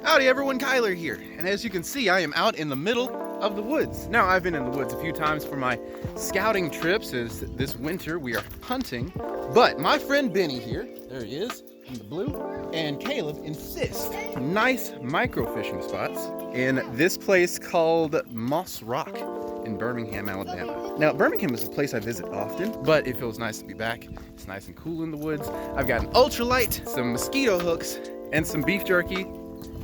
Howdy everyone, Kyler here, and as you can see, I am out in the middle of the woods. Now, I've been in the woods a few times for my scouting trips, as this winter we are hunting, but my friend Benny here, there he is, in the blue, and Caleb insist nice microfishing spots in this place called Moss Rock in Birmingham, Alabama. Now, Birmingham is a place I visit often, but it feels nice to be back. It's nice and cool in the woods. I've got an Ultralight, some mosquito hooks, and some beef jerky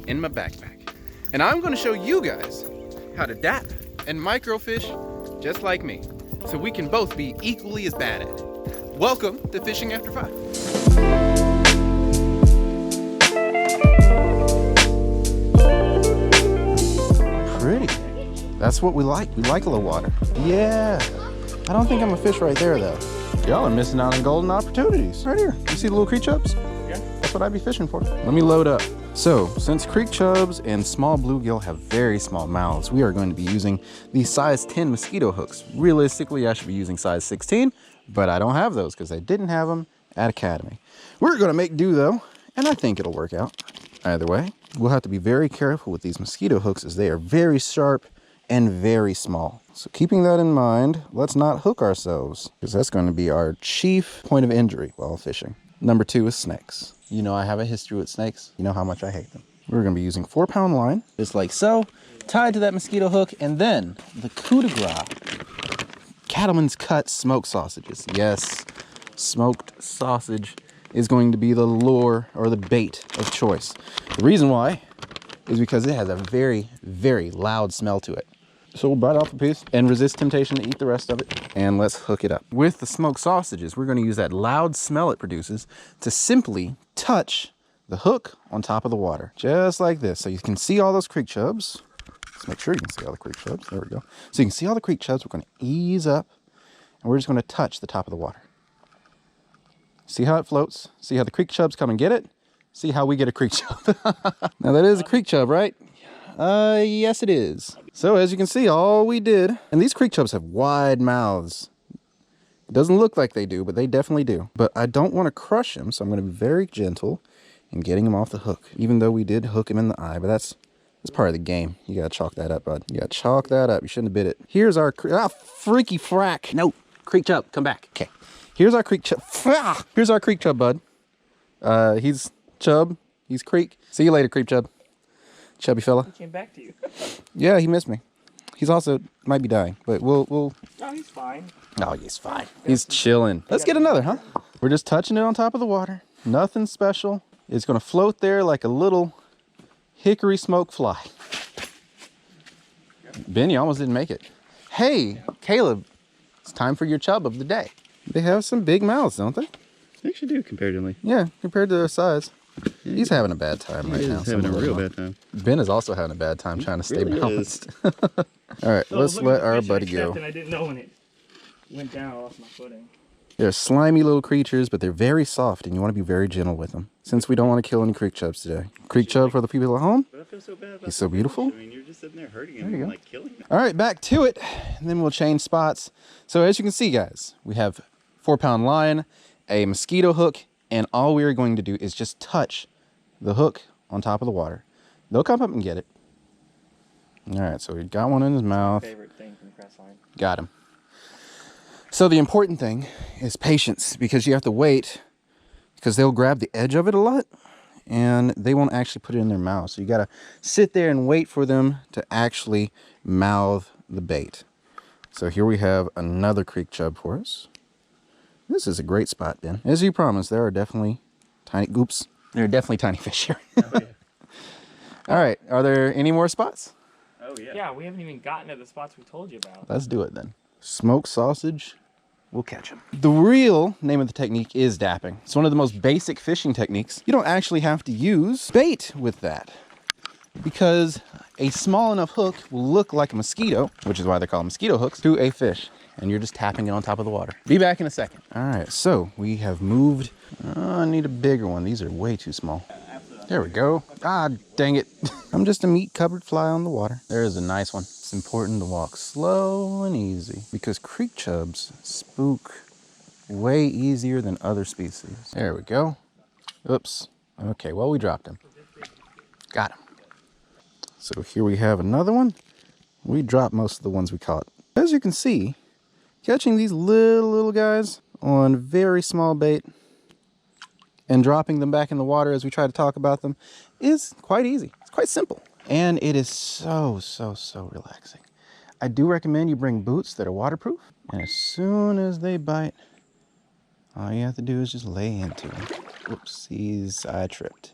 in my backpack. And I'm gonna show you guys how to dap and microfish just like me, so we can both be equally as bad at it. Welcome to Fishing After 5. Pretty. That's what we like. We like a little water. Yeah. I don't think I'm a fish right there though. Y'all are missing out on golden opportunities. Right here. You see the little creek chubs? Yeah. That's what I'd be fishing for. Let me load up. So, since creek chubs and small bluegill have very small mouths, we are going to be using the size 10 mosquito hooks. Realistically, I should be using size 16, but I don't have those because I didn't have them at Academy. We're going to make do though, and I think it'll work out. Either way, we'll have to be very careful with these mosquito hooks as they are very sharp and very small. So keeping that in mind, let's not hook ourselves because that's going to be our chief point of injury while fishing. Number 2 is snakes. You know I have a history with snakes. You know how much I hate them. We're going to be using 4-pound line, just like so, tied to that mosquito hook, and then the coup de grace, Cattleman's Cut smoked sausages. Yes, smoked sausage is going to be the lure or the bait of choice. The reason why is because it has a very, very loud smell to it. So we'll bite off a piece and resist temptation to eat the rest of it. And let's hook it up. With the smoked sausages, we're going to use that loud smell it produces to simply touch the hook on top of the water. Just like this. So you can see all those creek chubs. Let's make sure you can see all the creek chubs. There we go. So you can see all the creek chubs. We're going to ease up and we're just going to touch the top of the water. See how it floats? See how the creek chubs come and get it? See how we get a creek chub. Now that is a creek chub, right? Yes it is. So as you can see, all we did, and these creek chubs have wide mouths. It doesn't look like they do, but they definitely do. But I don't want to crush them, so I'm going to be very gentle in getting them off the hook. Even though we did hook him in the eye, but that's part of the game. You got to chalk that up, bud. You got to chalk that up. You shouldn't have bit it. Here's our, freaky frack. No, creek chub, come back. Okay. Here's our creek chub. Here's our creek chub, bud. He's chub, he's creek. See you later, creek chub. Chubby fella. He came back to you. Yeah, he missed me. He's also might be dying, but we'll. No, he's fine. Oh, he's fine. He's chilling. Let's get another, huh? We're just touching it on top of the water. Nothing special. It's gonna float there like a little hickory smoke fly. Benny almost didn't make it. Hey, Caleb, it's time for your chub of the day. They have some big mouths, don't they? They actually do, comparatively. Yeah, compared to their size. He's having a bad time right now. He's having a real bad time. Ben is also having a bad time trying to stay balanced. All right, let's let our buddy go. And I didn't know when it went down, I lost my footing. They're slimy little creatures, but they're very soft, and you want to be very gentle with them. Since we don't want to kill any creek chubs today. Creek chub for the people at home. But I feel so bad about He's so beautiful. I mean, you're just sitting there hurting him and like killing him. All right, back to it, and then we'll change spots. So as you can see, guys, we have 4-pound line, a mosquito hook, and all we are going to do is just touch the hook on top of the water. They'll come up and get it. All right, so we got one in his mouth. Favorite thing from the press line. Got him. So the important thing is patience, because you have to wait, because they'll grab the edge of it a lot and they won't actually put it in their mouth. So you got to sit there and wait for them to actually mouth the bait. So here we have another creek chub for us. This is a great spot, Ben. As you promised, there are definitely tiny, there are definitely tiny fish here. Oh, yeah. All right, are there any more spots? Oh, yeah. Yeah, we haven't even gotten to the spots we told you about. Let's do it then. Smoked sausage, we'll catch them. The real name of the technique is dapping. It's one of the most basic fishing techniques. You don't actually have to use bait with that, because a small enough hook will look like a mosquito, which is why they're called mosquito hooks, to a fish. And you're just tapping it on top of the water. Be back in a second. All right, so we have moved. I need a bigger one. These are way too small. There we go. Ah, dang it. I'm just a meat covered fly on the water. There is a nice one. It's important to walk slow and easy because creek chubs spook way easier than other species. There we go. Oops. Okay, well, we dropped him. Got him. So here we have another one. We dropped most of the ones we caught. As you can see, catching these little guys on very small bait and dropping them back in the water as we try to talk about them is quite easy. It's quite simple. And it is so relaxing. I do recommend you bring boots that are waterproof. And as soon as they bite, all you have to do is just lay into them. Oopsies, I tripped.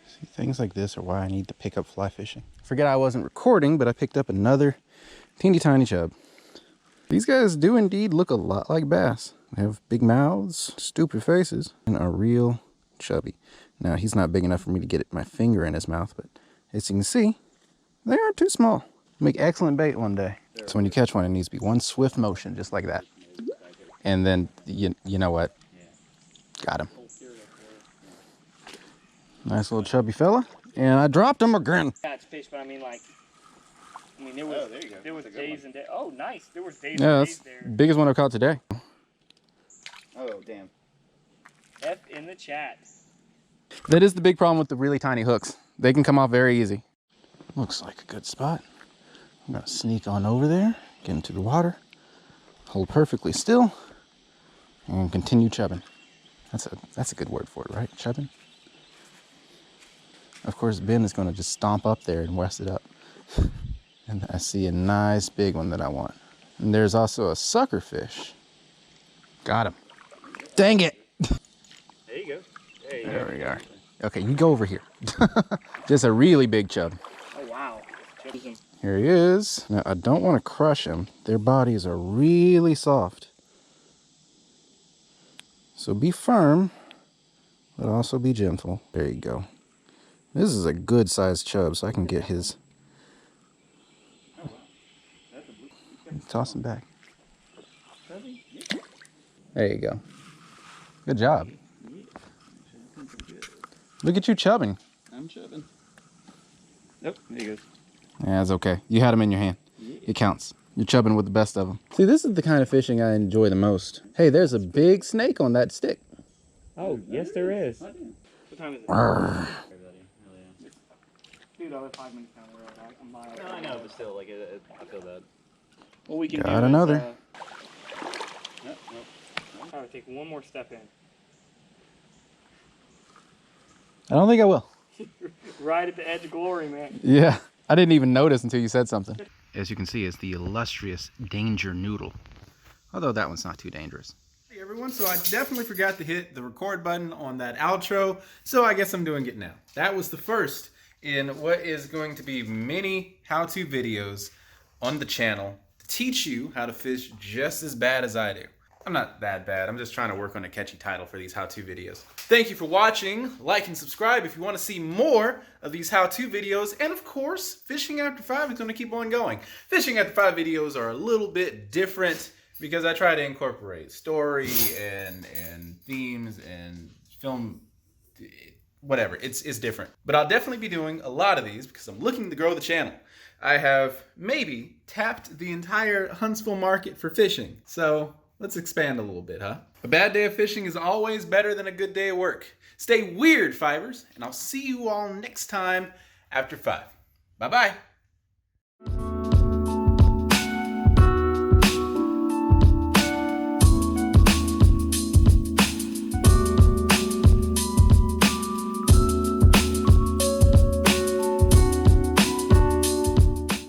See, things like this are why I need to pick up fly fishing. Forget I wasn't recording, but I picked up another teeny tiny chub. These guys do indeed look a lot like bass. They have big mouths, stupid faces, and are real chubby. Now, he's not big enough for me to get my finger in his mouth, but as you can see, they aren't too small. Make excellent bait one day. So when you catch one, it needs to be one swift motion, just like that. And then, you know what? Got him. Nice little chubby fella. And I dropped him again. Yeah, it's fish, but I mean, like, there was days and days. Oh, nice. There was days Yeah, and that's days there. the biggest one I've caught today. Oh, damn. F in the chat. That is the big problem with the really tiny hooks. They can come off very easy. Looks like a good spot. I'm gonna sneak on over there, get into the water, hold perfectly still, and continue chubbing. That's a good word for it, right? Chubbing? Of course, Ben is gonna just stomp up there and west it up. And I see a nice big one that I want. And there's also a sucker fish. Got him. Dang it! There you go. There we are. Okay, you go over here. Just a really big chub. Oh, wow. Here he is. Now, I don't want to crush him. Their bodies are really soft. So be firm, but also be gentle. There you go. This is a good sized chub, so I can get his. Toss him back. There you go. Good job. Look at you chubbing. I'm chubbing. Nope, there he goes. Yeah, it's okay. You had him in your hand. It counts. You're chubbing with the best of them. See, this is the kind of fishing I enjoy the most. Hey, there's a big snake on that stick. Oh, yes, there is. What time is it? Arrgh. Dude, I live 5 minutes down the road. I'm miles. No, I know, but still, like, I feel bad. What we can Got do another. Is, I would take one more step in. I don't think I will. Right at the edge of glory, man. Yeah, I didn't even notice until you said something. As you can see, it's the illustrious Danger Noodle. Although that one's not too dangerous. Hey everyone, so I definitely forgot to hit the record button on that outro, so I guess I'm doing it now. That was the first in what is going to be many how-to videos on the channel to teach you how to fish just as bad as I do. I'm not that bad, I'm just trying to work on a catchy title for these how-to videos. Thank you for watching, like and subscribe if you want to see more of these how-to videos, and of course, Fishing After 5 is going to keep on going. Fishing After 5 videos are a little bit different because I try to incorporate story and themes and film, whatever, it's different. But I'll definitely be doing a lot of these because I'm looking to grow the channel. I have maybe tapped the entire Huntsville market for fishing, so let's expand a little bit, huh? A bad day of fishing is always better than a good day of work. Stay weird, fibers, and I'll see you all next time after 5. Bye-bye.